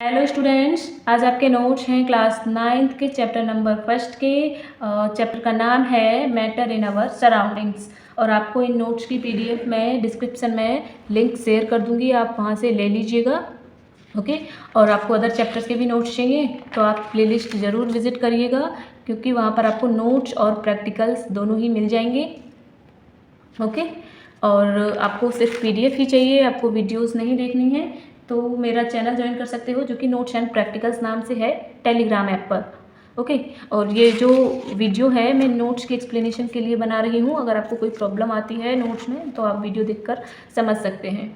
Hello students, आज आपके notes हैं क्लास 9th के चैप्टर नंबर फर्स्ट के। चैप्टर का नाम है मैटर इन आवर सराउंडिंग्स। और आपको इन नोट्स की पीडीएफ में डिस्क्रिप्शन में लिंक शेयर कर दूंगी, आप वहां से ले लीजिएगा। ओके। और आपको अदर चैप्टर्स के भी नोट्स चाहिए तो आप प्लेलिस्ट ज़रूर विजिट करिएगा, क्योंकि वहाँ पर आपको नोट्स और प्रैक्टिकल्स दोनों ही मिल जाएंगे। ओके। और आपको सिर्फ पीडीएफ ही चाहिए, आपको वीडियोस नहीं देखनी है, तो मेरा चैनल ज्वाइन कर सकते हो जो कि नोट्स एंड प्रैक्टिकल्स नाम से है टेलीग्राम ऐप पर। ओके। और ये जो वीडियो है मैं नोट्स की एक्सप्लेनेशन के लिए बना रही हूँ। अगर आपको कोई प्रॉब्लम आती है नोट्स में तो आप वीडियो देखकर समझ सकते हैं।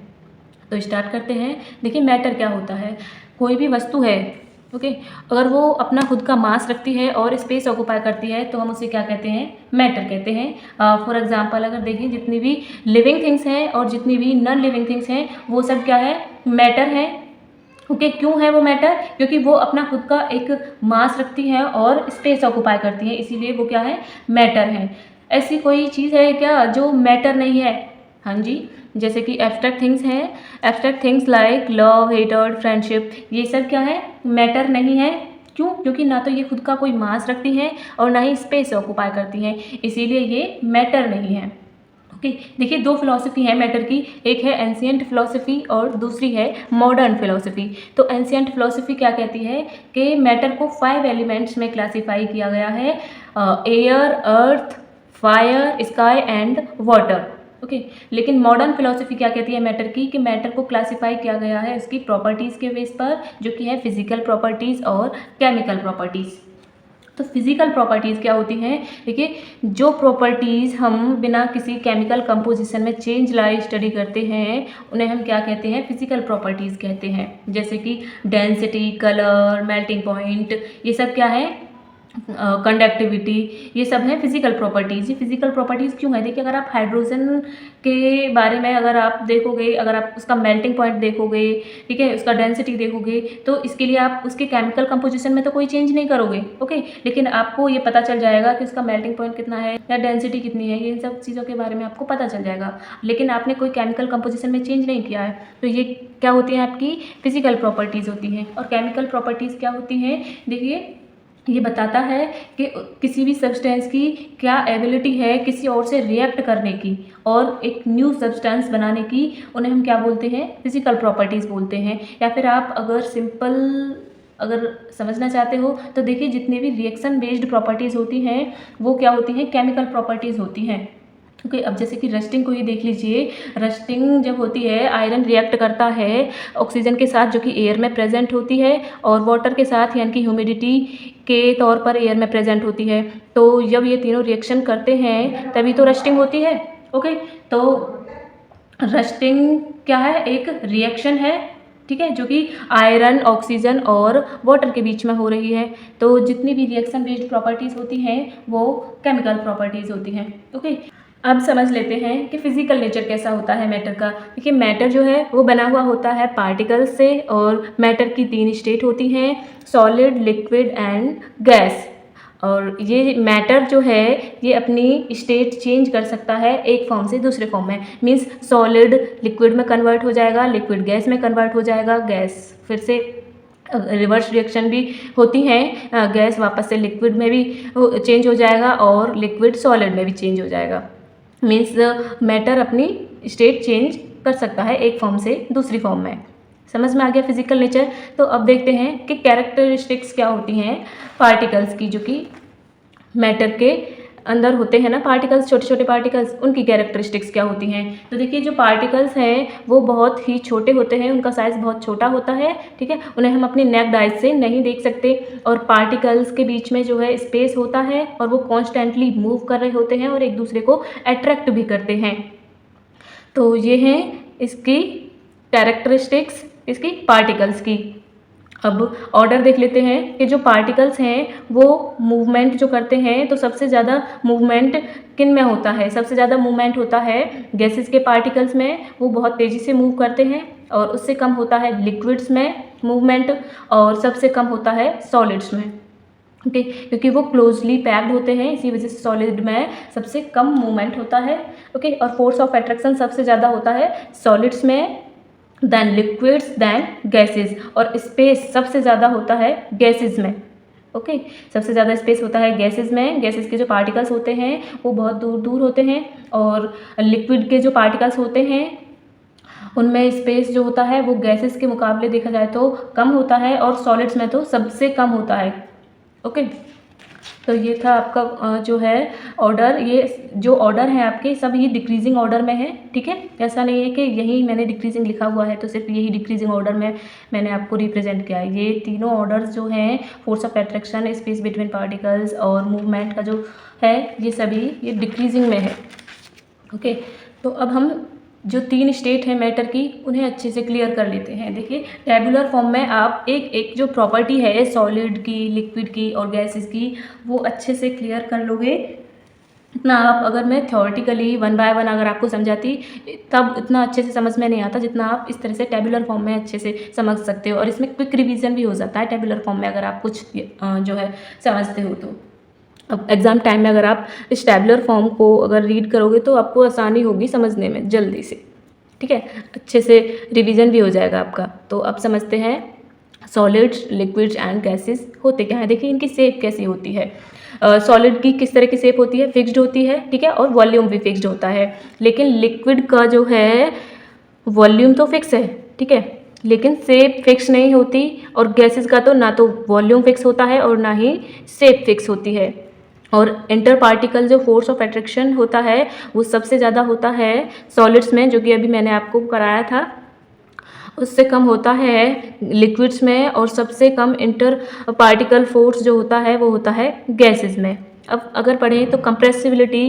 तो स्टार्ट करते हैं। देखिए, मैटर क्या होता है। कोई भी वस्तु है, ओके, अगर वो अपना खुद का मास रखती है और स्पेस ऑक्यूपाई करती है तो हम उसे क्या कहते हैं? मैटर कहते हैं। फॉर एग्जांपल अगर देखें, जितनी भी लिविंग थिंग्स हैं और जितनी भी नॉन लिविंग थिंग्स हैं वो सब क्या है? मैटर है। ओके। क्यों है वो मैटर? क्योंकि वो अपना खुद का एक मास रखती है और स्पेस ऑक्यूपाई करती है, इसीलिए वो क्या है? मैटर है। ऐसी कोई चीज़ है क्या जो मैटर नहीं है? हाँ जी, जैसे कि एब्स्ट्रैक्ट थिंग्स हैं। Abstract things like love, hatred, friendship, ये सब क्या है? मैटर नहीं है। क्यों? क्योंकि ना तो ये खुद का कोई मास रखती हैं और ना ही स्पेस ऑक्यूपाई करती हैं, इसीलिए ये मैटर नहीं है। ओके। देखिए, दो फिलॉसफी है मैटर की, एक है एंशिएंट फिलॉसफी और दूसरी है मॉडर्न फिलॉसफी। तो एंशिएंट फिलॉसफी क्या कहती है कि मैटर को 5 एलिमेंट्स में क्लासीफाई किया गया है: air, earth, fire, sky and water. Okay. लेकिन मॉडर्न फिलॉसफी क्या कहती है मैटर की, कि मैटर को क्लासीफाई किया गया है उसकी प्रॉपर्टीज़ के बेस पर, जो कि है फिजिकल प्रॉपर्टीज़ और केमिकल प्रॉपर्टीज़। तो फिजिकल प्रॉपर्टीज़ क्या होती हैं? देखिए, जो प्रॉपर्टीज़ हम बिना किसी केमिकल कंपोजिशन में चेंज लाए स्टडी करते हैं उन्हें हम क्या कहते हैं? फिजिकल प्रॉपर्टीज़ कहते हैं। जैसे कि डेंसिटी, कलर, मेल्टिंग पॉइंट, ये सब क्या है? कंडक्टिविटी, ये सब है फिजिकल प्रॉपर्टीज़। ये फिजिकल प्रॉपर्टीज़ क्यों है? देखिए, अगर आप हाइड्रोजन के बारे में अगर आप देखोगे, अगर आप उसका मेल्टिंग पॉइंट देखोगे, ठीक है, उसका डेंसिटी देखोगे, तो इसके लिए आप उसके केमिकल कंपोजिशन में तो कोई चेंज नहीं करोगे। ओके। लेकिन आपको ये पता चल जाएगा कि उसका मेल्टिंग पॉइंट कितना है या डेंसिटी कितनी है, इन सब चीज़ों के बारे में आपको पता चल जाएगा। लेकिन आपने कोई केमिकल कंपोजिशन में चेंज नहीं किया है, तो ये क्या होती है? आपकी फिजिकल प्रॉपर्टीज़ होती हैं। और केमिकल प्रॉपर्टीज़ क्या होती हैं? देखिए, ये बताता है कि किसी भी सब्सटेंस की क्या एबिलिटी है किसी और से रिएक्ट करने की और एक न्यू सब्सटेंस बनाने की, उन्हें हम क्या बोलते हैं? फिजिकल प्रॉपर्टीज़ बोलते हैं। या फिर आप अगर सिंपल अगर समझना चाहते हो तो देखिए, जितनी भी रिएक्शन बेस्ड प्रॉपर्टीज़ होती हैं वो क्या होती हैं? केमिकल प्रॉपर्टीज़ होती हैं। ओके। अब जैसे कि रस्टिंग को ही देख लीजिए। रस्टिंग जब होती है, आयरन रिएक्ट करता है ऑक्सीजन के साथ जो कि एयर में प्रेजेंट होती है, और वाटर के साथ यानी कि ह्यूमिडिटी के तौर पर एयर में प्रेजेंट होती है। तो जब ये तीनों रिएक्शन करते हैं तभी तो रस्टिंग होती है। ओके। तो रस्टिंग क्या है? एक रिएक्शन है, ठीक है, जो कि आयरन, ऑक्सीजन और वाटर के बीच में हो रही है। तो जितनी भी रिएक्शन बेस्ड प्रॉपर्टीज़ होती हैं वो केमिकल प्रॉपर्टीज़ होती हैं। ओके। अब समझ लेते हैं कि फिजिकल नेचर कैसा होता है मैटर का। देखिए, मैटर जो है वो बना हुआ होता है पार्टिकल्स से, और मैटर की 3 स्टेट होती हैं: सॉलिड, लिक्विड एंड गैस। और ये मैटर जो है ये अपनी स्टेट चेंज कर सकता है एक फॉर्म से दूसरे फॉर्म में। मीन्स सॉलिड लिक्विड में कन्वर्ट हो जाएगा, लिक्विड गैस में कन्वर्ट हो जाएगा, गैस फिर से रिवर्स रिएक्शन भी होती हैं, गैस वापस से लिक्विड में भी चेंज हो जाएगा और लिक्विड सॉलिड में भी चेंज हो जाएगा। मीन्स मैटर अपनी स्टेट चेंज कर सकता है एक फॉर्म से दूसरी फॉर्म में। समझ में आ गया फिजिकल नेचर? तो अब देखते हैं कि कैरेक्टरिस्टिक्स क्या होती हैं पार्टिकल्स की, जो कि मैटर के अंदर होते हैं ना पार्टिकल्स, छोटे छोटे पार्टिकल्स, उनकी कैरेक्टरिस्टिक्स क्या होती हैं। तो देखिए, जो पार्टिकल्स हैं वो बहुत ही छोटे होते हैं, उनका साइज़ बहुत छोटा होता है, ठीक है, उन्हें हम अपनी नेक्ड आइज से नहीं देख सकते। और पार्टिकल्स के बीच में जो है स्पेस होता है और वो कॉन्स्टेंटली मूव कर रहे होते हैं और एक दूसरे को अट्रैक्ट भी करते हैं। तो ये हैं इसकी कैरेक्टरिस्टिक्स, इसकी पार्टिकल्स की। अब ऑर्डर देख लेते हैं कि जो पार्टिकल्स हैं वो मूवमेंट जो करते हैं, तो सबसे ज़्यादा मूवमेंट किन में होता है? सबसे ज़्यादा मूवमेंट होता है गैसेस के पार्टिकल्स में, वो बहुत तेज़ी से मूव करते हैं। और उससे कम होता है लिक्विड्स में मूवमेंट, और सबसे कम होता है सॉलिड्स में। ओके। क्योंकि वो क्लोजली पैक्ड होते हैं, इसी वजह से सॉलिड में सबसे कम मूवमेंट होता है। ओके। और फोर्स ऑफ अट्रैक्शन सबसे ज़्यादा होता है सॉलिड्स में, देन लिक्विड्स, देन गैसेस। और स्पेस सबसे ज़्यादा होता है गैसेस में। ओके, सबसे ज़्यादा स्पेस होता है गैसेस में। गैसेस के जो पार्टिकल्स होते हैं वो बहुत दूर दूर होते हैं, और लिक्विड के जो पार्टिकल्स होते हैं उनमें स्पेस जो होता है वो गैसेस के मुकाबले देखा जाए तो कम होता है, और सॉलिड्स में तो सबसे कम होता है। ओके, तो ये था आपका जो है ऑर्डर। ये जो ऑर्डर है आपके सब ये डिक्रीजिंग ऑर्डर में है, ठीक है। ऐसा नहीं है कि यही मैंने डिक्रीजिंग लिखा हुआ है तो सिर्फ यही डिक्रीजिंग ऑर्डर में मैंने आपको रिप्रेजेंट किया है। ये तीनों ऑर्डर्स जो हैं, force of attraction, space between particles और मूवमेंट का जो है, ये सभी ये डिक्रीजिंग में है। ओके, तो अब हम जो 3 स्टेट है मैटर की उन्हें अच्छे से क्लियर कर लेते हैं। देखिए, टेबुलर फॉर्म में आप एक एक जो प्रॉपर्टी है सॉलिड की, लिक्विड की और गैसेस की, वो अच्छे से क्लियर कर लोगे। इतना आप, अगर मैं थ्योरेटिकली 1 बाय 1 अगर आपको समझाती तब इतना अच्छे से समझ में नहीं आता जितना आप इस तरह से टेबुलर फॉर्म में अच्छे से समझ सकते हो। और इसमें क्विक रिवीजन भी हो जाता है टेबुलर फॉर्म में अगर आप कुछ जो है समझते हो तो। अब एग्ज़ाम टाइम में अगर आप इस टैबुलर फॉर्म को अगर रीड करोगे तो आपको आसानी होगी समझने में जल्दी से, ठीक है। अच्छे से रिवीजन भी हो जाएगा आपका। तो अब समझते हैं सॉलिड्स, लिक्विड्स एंड गैसेस होते क्या है। देखिए, इनकी शेप कैसी होती है। सॉलिड की किस तरह की शेप होती है, फिक्स्ड होती है, ठीक है, और वॉल्यूम भी फिक्स्ड होता है। लेकिन लिक्विड का जो है वॉल्यूम तो फिक्स है, ठीक है, लेकिन शेप फिक्स नहीं होती। और गैसेस का तो ना तो वॉल्यूम फिक्स होता है और ना ही शेप फिक्स होती है। और इंटर पार्टिकल जो फोर्स ऑफ अट्रैक्शन होता है वो सबसे ज़्यादा होता है सॉलिड्स में, जो कि अभी मैंने आपको कराया था। उससे कम होता है लिक्विड्स में, और सबसे कम इंटर पार्टिकल फोर्स जो होता है वो होता है गैसेस में। अब अगर पढ़ें तो कंप्रेसिबिलिटी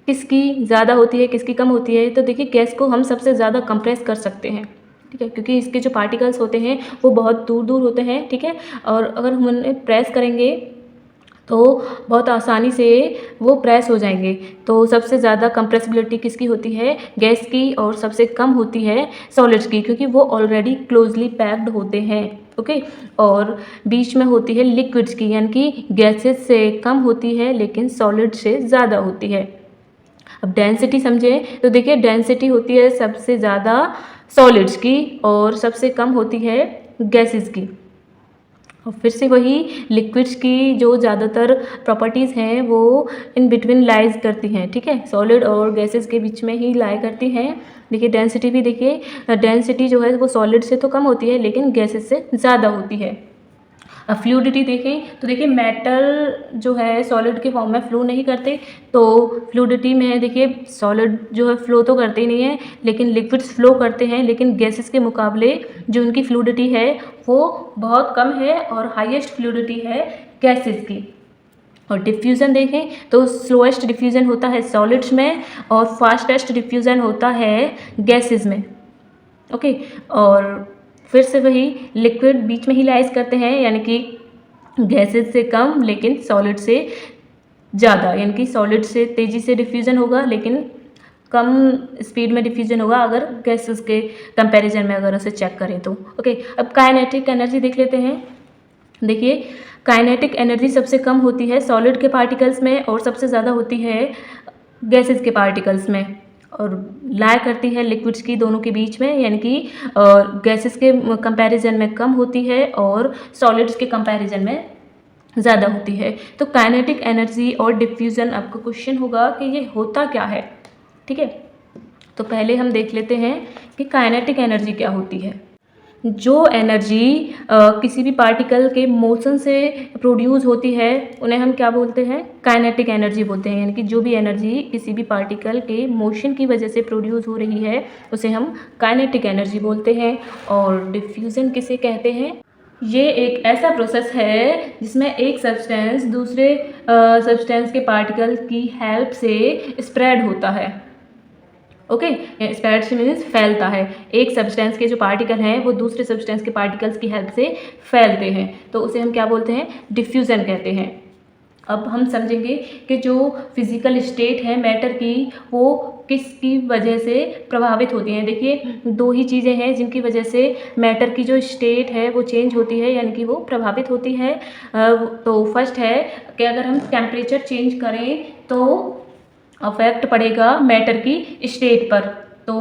किसकी ज़्यादा होती है, किसकी कम होती है। तो देखिए, गैस को हम सबसे ज़्यादा कंप्रेस कर सकते हैं, ठीक है, क्योंकि इसके जो पार्टिकल्स होते हैं वो बहुत दूर दूर होते हैं, ठीक है। और अगर हम उन्हें प्रेस करेंगे तो बहुत आसानी से वो प्रेस हो जाएंगे। तो सबसे ज़्यादा कंप्रेसिबिलिटी किसकी होती है, गैस की, और सबसे कम होती है सॉलिड्स की, क्योंकि वो ऑलरेडी क्लोजली पैक्ड होते हैं। ओके, और बीच में होती है लिक्विड्स की, यानी कि गैसेस से कम होती है लेकिन सॉलिड से ज़्यादा होती है। अब डेंसिटी समझें तो देखिए, डेंसिटी होती है सबसे ज़्यादा सॉलिड्स की और सबसे कम होती है गैसेस की। और फिर से वही लिक्विड्स की जो ज़्यादातर प्रॉपर्टीज़ हैं वो इन बिटवीन लाइज करती हैं, ठीक है, सॉलिड और गैसेस के बीच में ही लाई करती हैं। देखिए, डेंसिटी भी देखिए, डेंसिटी जो है वो सॉलिड से तो कम होती है लेकिन गैसेस से ज़्यादा होती है। अब फ्लूइडिटी देखें तो देखिए, मेटल जो है सॉलिड के फॉर्म में फ्लो नहीं करते, तो फ्लूइडिटी में देखिए सॉलिड जो है फ्लो तो करते ही नहीं है, लेकिन लिक्विड्स फ्लो करते हैं। लेकिन गैसेस के मुकाबले जो उनकी फ्लूइडिटी है वो बहुत कम है, और हाईएस्ट फ्लूइडिटी है गैसेस की। और डिफ्यूज़न देखें तो स्लोएस्ट डिफ्यूज़न होता है सॉलिड्स में, और फास्टेस्ट डिफ्यूज़न होता है गैसेस में। ओके, और फिर से वही लिक्विड बीच में ही लाइज करते हैं, यानी कि गैसेस से कम लेकिन सॉलिड से ज़्यादा, यानी कि सॉलिड से तेज़ी से डिफ्यूज़न होगा लेकिन कम स्पीड में डिफ्यूज़न होगा अगर गैसेस के कंपैरिजन में अगर उसे चेक करें तो। ओके, अब काइनेटिक एनर्जी देख लेते हैं। देखिए, काइनेटिक एनर्जी सबसे कम होती है सॉलिड के पार्टिकल्स में और सबसे ज़्यादा होती है गैसेस के पार्टिकल्स में, और लाई करती है लिक्विड्स की दोनों के बीच में, यानी कि गैसेस के कंपैरिजन में कम होती है और सॉलिड्स के कंपैरिजन में ज़्यादा होती है। तो काइनेटिक एनर्जी और डिफ्यूज़न, आपका क्वेश्चन होगा कि ये होता क्या है, ठीक है। तो पहले हम देख लेते हैं कि काइनेटिक एनर्जी क्या होती है। जो एनर्जी किसी भी पार्टिकल के मोशन से प्रोड्यूस होती है उन्हें हम क्या बोलते हैं, काइनेटिक एनर्जी बोलते हैं। यानी कि जो भी एनर्जी किसी भी पार्टिकल के मोशन की वजह से प्रोड्यूस हो रही है उसे हम काइनेटिक एनर्जी बोलते हैं। और डिफ्यूज़न किसे कहते हैं, ये एक ऐसा प्रोसेस है जिसमें एक सब्सटेंस दूसरे सब्सटेंस के पार्टिकल की हेल्प से स्प्रेड होता है। ओके, स्प्रेड से मीन्स फैलता है। एक सब्सटेंस के जो पार्टिकल हैं वो दूसरे सब्सटेंस के पार्टिकल्स की हेल्प से फैलते हैं, तो उसे हम क्या बोलते हैं, डिफ्यूज़न कहते हैं। अब हम समझेंगे कि जो फिज़िकल स्टेट है मैटर की वो किसकी वजह से प्रभावित होती हैं। देखिए, दो ही चीज़ें हैं जिनकी वजह से मैटर की जो स्टेट है वो चेंज होती है, यानी कि वो प्रभावित होती है। तो फर्स्ट है कि अगर हम टेम्परेचर चेंज करें तो अफेक्ट पड़ेगा मैटर की स्टेट पर। तो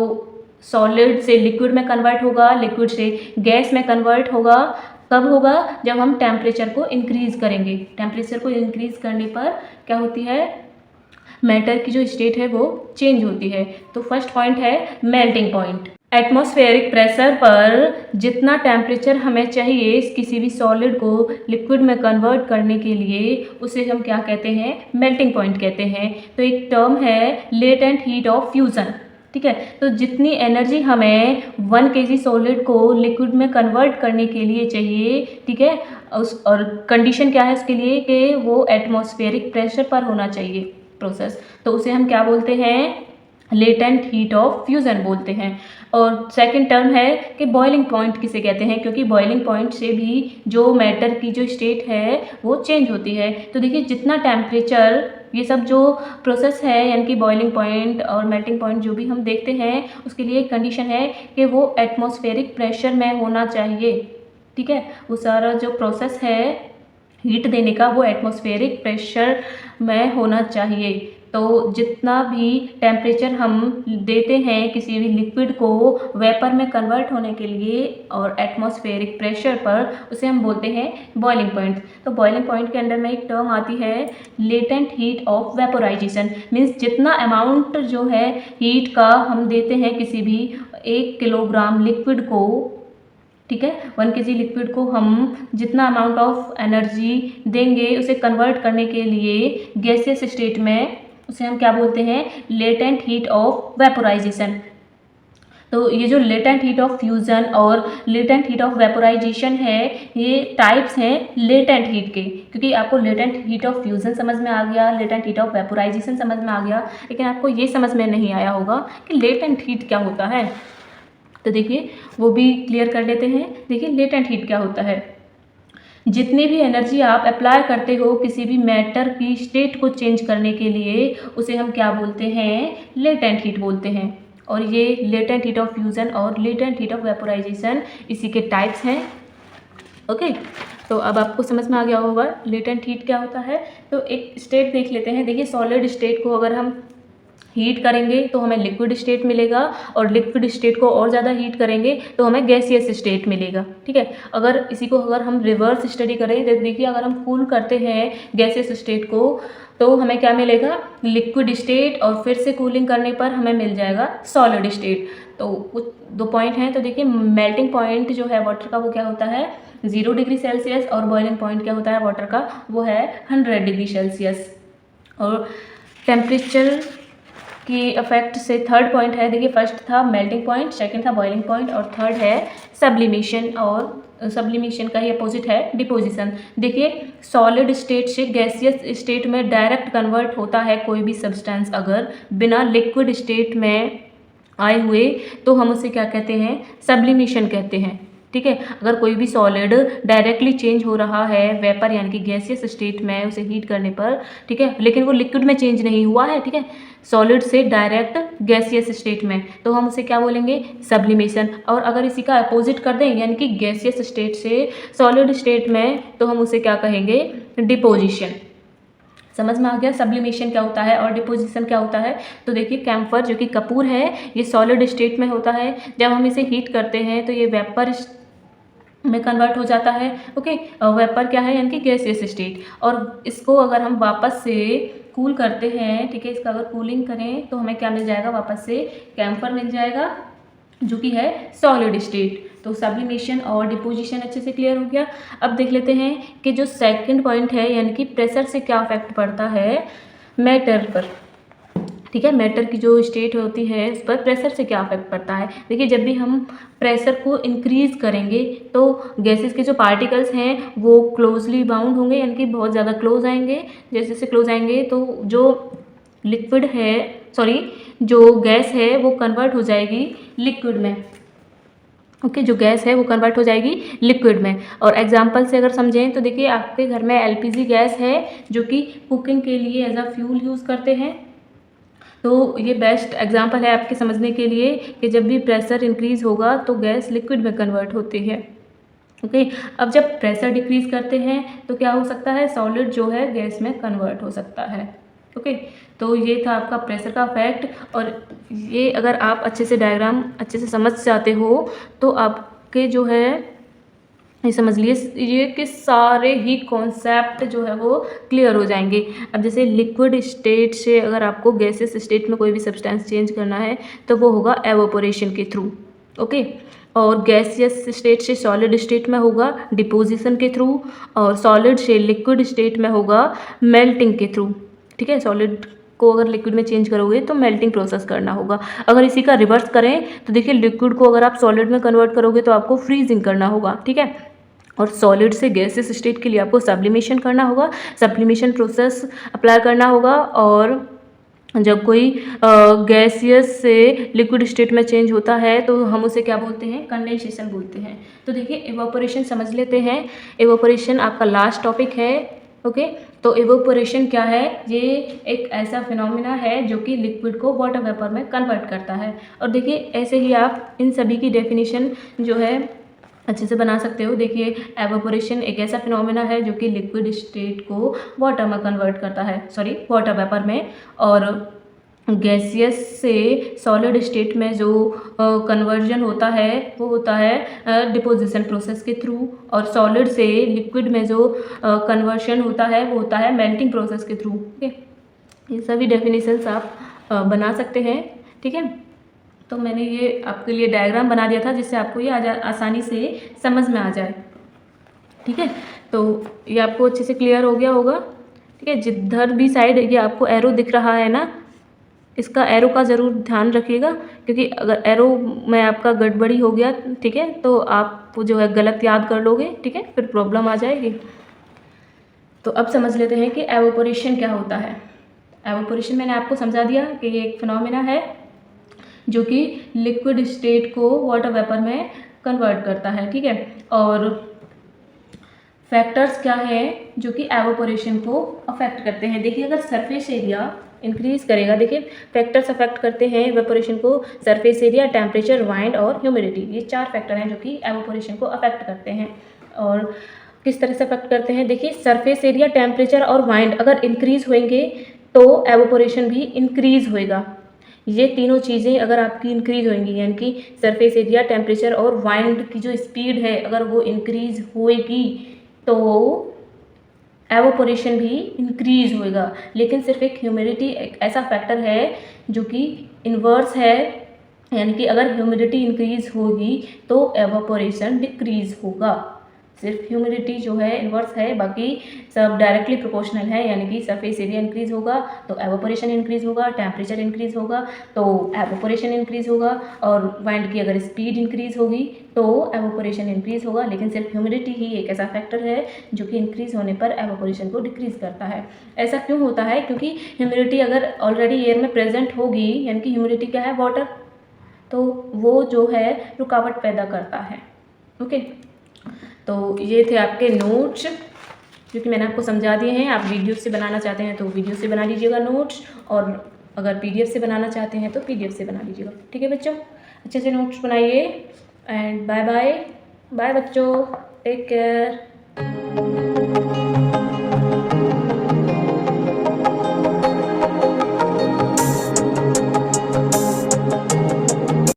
सॉलिड से लिक्विड में कन्वर्ट होगा, लिक्विड से गैस में कन्वर्ट होगा। कब होगा? जब हम टेम्परेचर को इंक्रीज़ करेंगे। टेम्परेचर को इंक्रीज़ करने पर क्या होती है? मैटर की जो स्टेट है वो चेंज होती है। तो फर्स्ट पॉइंट है मेल्टिंग पॉइंट। एटमॉस्फेरिक प्रेशर पर जितना टेम्परेचर हमें चाहिए किसी भी सॉलिड को लिक्विड में कन्वर्ट करने के लिए, उसे हम क्या कहते हैं? मेल्टिंग पॉइंट कहते हैं। तो एक टर्म है लेटेंट हीट ऑफ फ्यूज़न, ठीक है। तो जितनी एनर्जी हमें 1 kg सॉलिड को लिक्विड में कन्वर्ट करने के लिए चाहिए, ठीक है, और कंडीशन क्या है उसके लिए कि वो एटमॉस्फेरिक प्रेशर पर होना चाहिए प्रोसेस, तो उसे हम क्या बोलते हैं? लेटेंट हीट ऑफ फ्यूज़न बोलते हैं। और सेकंड टर्म है कि बॉइलिंग पॉइंट किसे कहते हैं, क्योंकि बॉइलिंग पॉइंट से भी जो मैटर की जो स्टेट है वो चेंज होती है। तो देखिए जितना टेम्परेचर, ये सब जो प्रोसेस है यानी कि बॉइलिंग पॉइंट और मेल्टिंग पॉइंट जो भी हम देखते हैं, उसके लिए एक कंडीशन है कि वो एटमॉस्फेरिक प्रेशर में होना चाहिए, ठीक है। वो सारा जो प्रोसेस है हीट देने का वो एटमॉस्फेरिक प्रेशर में होना चाहिए। तो जितना भी टेम्परेचर हम देते हैं किसी भी लिक्विड को वेपर में कन्वर्ट होने के लिए और एटमॉस्फेरिक प्रेशर पर, उसे हम बोलते हैं बॉइलिंग पॉइंट। तो बॉइलिंग पॉइंट के अंडर में एक टर्म आती है latent heat of vaporisation. Means जितना अमाउंट जो है हीट का हम देते हैं किसी भी 1 किलोग्राम लिक्विड को, ठीक है, 1 kg लिक्विड को हम जितना अमाउंट ऑफ एनर्जी देंगे उसे कन्वर्ट करने के लिए गैसियस स्टेट में, उसे हम क्या बोलते हैं? Latent heat of vaporisation. तो ये जो लेटेंट हीट ऑफ फ्यूज़न और लेटेंट हीट ऑफ वेपोराइजेशन है, ये टाइप्स हैं लेटेंट हीट के, क्योंकि आपको लेटेंट हीट ऑफ फ्यूज़न समझ में आ गया, लेटेंट हीट ऑफ वेपोराइजेशन समझ में आ गया, लेकिन आपको ये समझ में नहीं आया होगा कि लेटेंट हीट क्या होता है। तो देखिए वो भी क्लियर कर लेते हैं। देखिए लेटेंट हीट क्या होता है? जितनी भी एनर्जी आप अप्लाई करते हो किसी भी मैटर की स्टेट को चेंज करने के लिए, उसे हम क्या बोलते हैं? लेटेंट हीट बोलते हैं। और ये लेटेंट हीट ऑफ फ्यूज़न और लेटेंट हीट ऑफ वेपोराइजेशन इसी के टाइप्स हैं। ओके, तो अब आपको समझ में आ गया होगा लेटेंट हीट क्या होता है। तो एक स्टेट देख लेते हैं। देखिए सॉलिड स्टेट को अगर हम हीट करेंगे तो हमें लिक्विड स्टेट मिलेगा, और लिक्विड स्टेट को और ज़्यादा हीट करेंगे तो हमें गैसियस स्टेट मिलेगा, ठीक है। अगर इसी को अगर हम रिवर्स स्टडी करें तो देखिए अगर हम कूल करते हैं गैसियस स्टेट को तो हमें क्या मिलेगा? लिक्विड स्टेट, और फिर से कूलिंग करने पर हमें मिल जाएगा सॉलिड स्टेट। तो कुछ 2 पॉइंट हैं। तो देखिए मेल्टिंग पॉइंट जो है वाटर का वो क्या होता है? 0 डिग्री सेल्सियस, और बॉइलिंग पॉइंट क्या होता है वाटर का? वो है 100 डिग्री सेल्सियस। और टेम्परेचर की इफेक्ट से थर्ड पॉइंट है, देखिए फर्स्ट था मेल्टिंग पॉइंट, सेकंड था बॉइलिंग पॉइंट, और थर्ड है सब्लिमेशन। और सब्लिमेशन का ही अपोजिट है डिपोजिशन। देखिए सॉलिड स्टेट से गैसियस स्टेट में डायरेक्ट कन्वर्ट होता है कोई भी सब्सटेंस अगर बिना लिक्विड स्टेट में आए हुए, तो हम उसे क्या कहते हैं? सब्लिमेशन कहते हैं, ठीक है। अगर कोई भी सॉलिड डायरेक्टली चेंज हो रहा है वेपर यानी कि गैसियस स्टेट में उसे हीट करने पर, ठीक है, लेकिन वो लिक्विड में चेंज नहीं हुआ है, ठीक है, सॉलिड से डायरेक्ट गैसियस स्टेट में, तो हम उसे क्या बोलेंगे? सब्लिमेशन। और अगर इसी का अपोजिट कर दें यानी कि गैसियस स्टेट से सॉलिड स्टेट में, तो हम उसे क्या कहेंगे? डिपोजिशन। समझ में आ गया सब्लिमेशन क्या होता है और डिपोजिशन क्या होता है। तो देखिए कैम्फर जो कि कपूर है, ये सॉलिड स्टेट में होता है। जब हम इसे हीट करते हैं तो ये वेपर में कन्वर्ट हो जाता है। ओके, वेपर क्या है? यानी कि गैसियस स्टेट। और इसको अगर हम वापस से कूल करते हैं, ठीक है, इसका अगर कूलिंग करें तो हमें क्या मिल जाएगा? वापस से कैम्फर मिल जाएगा जो कि है सॉलिड स्टेट। तो सब्लिमेशन और डिपोजिशन अच्छे से क्लियर हो गया। अब देख लेते हैं कि जो सेकंड पॉइंट है यानी कि प्रेशर से क्या इफेक्ट पड़ता है मैटर पर, ठीक है, मैटर की जो स्टेट होती है उस पर प्रेशर से क्या इफेक्ट पड़ता है। देखिए जब भी हम प्रेशर को इंक्रीज़ करेंगे तो गैसेस के जो पार्टिकल्स हैं वो क्लोजली बाउंड होंगे यानी कि बहुत ज़्यादा क्लोज आएंगे। जैसे जैसे क्लोज आएंगे तो जो लिक्विड है, सॉरी, जो गैस है वो कन्वर्ट हो जाएगी लिक्विड में। ओके, जो गैस है वो कन्वर्ट हो जाएगी लिक्विड में। और एग्जांपल से अगर समझें तो देखिए आपके घर में एलपीजी गैस है जो कि कुकिंग के लिए एज अ फ्यूल यूज़ करते हैं। तो ये बेस्ट एग्जांपल है आपके समझने के लिए कि जब भी प्रेशर इंक्रीज़ होगा तो गैस लिक्विड में कन्वर्ट होती है। ओके, अब जब प्रेशर डिक्रीज़ करते हैं तो क्या हो सकता है? सॉलिड जो है गैस में कन्वर्ट हो सकता है। ओके, तो ये था आपका प्रेशर का फैक्ट। और ये अगर आप अच्छे से डायग्राम अच्छे से समझ जाते हो तो आपके जो है ये समझ लीजिए कि सारे ही कॉन्सेप्ट जो है वो क्लियर हो जाएंगे। अब जैसे लिक्विड स्टेट से अगर आपको गैसेस स्टेट में कोई भी सब्सटेंस चेंज करना है तो वो होगा एवोपोरेशन के थ्रू। ओके, और गैसियस स्टेट से सॉलिड स्टेट में होगा डिपोजिशन के थ्रू, और सॉलिड से लिक्विड स्टेट में होगा मेल्टिंग के थ्रू। ठीक है, सॉलिड को अगर लिक्विड में चेंज करोगे तो मेल्टिंग प्रोसेस करना होगा। अगर इसी का रिवर्स करें तो देखिए, लिक्विड को अगर आप सॉलिड में कन्वर्ट करोगे तो आपको फ्रीजिंग करना होगा। ठीक है, और सॉलिड से गैसेस स्टेट के लिए आपको सब्लिमेशन करना होगा, सब्लिमेशन प्रोसेस अप्लाई करना होगा। और जब कोई गैसियस से लिक्विड स्टेट में चेंज होता है तो हम उसे क्या बोलते हैं, कंडेंसेशन बोलते हैं। तो देखिए, इवेपोरेशन समझ लेते हैं। इवेपोरेशन आपका लास्ट टॉपिक है। ओके, तो इवेपोरेशन क्या है, ये एक ऐसा फिनोमिना है जो कि लिक्विड को वाटर वेपर में कन्वर्ट करता है। और देखिए, ऐसे ही आप इन सभी की डेफिनेशन जो है अच्छे से बना सकते हो। देखिए, एवापोरेशन एक ऐसा फिनोमेना है जो कि लिक्विड स्टेट को वाटर में कन्वर्ट करता है, सॉरी वाटर वेपर में। और गैसियस से सॉलिड स्टेट में जो कन्वर्जन होता है वो होता है डिपोजिशन प्रोसेस के थ्रू, और सॉलिड से लिक्विड में जो कन्वर्शन होता है वो होता है मेल्टिंग प्रोसेस के थ्रू। ठीक है, ये सभी डेफिनेशंस आप बना सकते हैं। ठीक है, तो मैंने ये आपके लिए डायग्राम बना दिया था जिससे आपको ये आसानी से समझ में आ जाए। ठीक है, तो ये आपको अच्छे से क्लियर हो गया होगा। ठीक है, जिधर भी साइड ये आपको एरो दिख रहा है ना, इसका एरो का ज़रूर ध्यान रखिएगा, क्योंकि अगर एरो में आपका गड़बड़ी हो गया, ठीक है, तो आप जो है गलत याद कर लोगे। ठीक है, फिर प्रॉब्लम आ जाएगी। तो अब समझ लेते हैं कि एवोपोरेशन क्या होता है। एवोपोरेशन मैंने आपको समझा दिया कि ये एक फिनोमेना है जो कि लिक्विड स्टेट को वाटर वेपर में कन्वर्ट करता है। ठीक है, और फैक्टर्स क्या है जो कि एवोपोरेशन को अफेक्ट करते हैं। देखिए, अगर सरफेस एरिया इंक्रीज करेगा, देखिए फैक्टर्स अफेक्ट करते हैं एवोपोरेशन को, सरफेस एरिया, टेम्परेचर, वाइंड और ह्यूमिडिटी। ये 4 फैक्टर हैं जो कि एवोपोरेशन को अफेक्ट करते हैं। और किस तरह से अफेक्ट करते हैं, देखिए सरफेस एरिया, टेम्परेचर और वाइंड अगर इंक्रीज होंगे तो एवोपोरेशन भी इंक्रीज होएगा। ये तीनों चीज़ें अगर आपकी इंक्रीज होंगी, यानी कि सरफेस एरिया, टेम्परेचर और वाइंड की जो स्पीड है अगर वो इंक्रीज होएगी तो एवोपोरेशन भी इंक्रीज होएगा। लेकिन सिर्फ एक ह्यूमिडिटी एक ऐसा फैक्टर है जो कि इन्वर्स है, यानी कि अगर ह्यूमिडिटी इंक्रीज होगी तो एवोपोरेशन डिक्रीज होगा। सिर्फ ह्यूमिडिटी जो है इन्वर्स है, बाकी सब डायरेक्टली प्रोपोर्शनल है, यानी कि सरफेस एरिया इंक्रीज होगा तो एवोपोरेशन इंक्रीज होगा, टेम्परेचर इंक्रीज होगा तो एवोपोरेशन इंक्रीज होगा, और वाइंड की अगर स्पीड इंक्रीज होगी तो एवोपोरेशन इंक्रीज होगा। लेकिन सिर्फ ह्यूमिडिटी ही एक ऐसा फैक्टर है जो कि इंक्रीज होने पर एवोपोरेशन को डिक्रीज करता है। ऐसा क्यों होता है, क्योंकि ह्यूमिडिटी अगर ऑलरेडी एयर में प्रेजेंट होगी, यानी कि ह्यूमिडिटी क्या है, वाटर, तो वो जो है रुकावट पैदा करता है। ओके, तो ये थे आपके नोट्स जो कि मैंने आपको समझा दिए हैं। आप वीडियो से बनाना चाहते हैं तो वीडियो से बना लीजिएगा नोट्स, और अगर पीडीएफ से बनाना चाहते हैं तो पीडीएफ से बना लीजिएगा। ठीक है बच्चों, अच्छे से नोट्स बनाइए। एंड बाय बाय, बाय बच्चों, टेक केयर।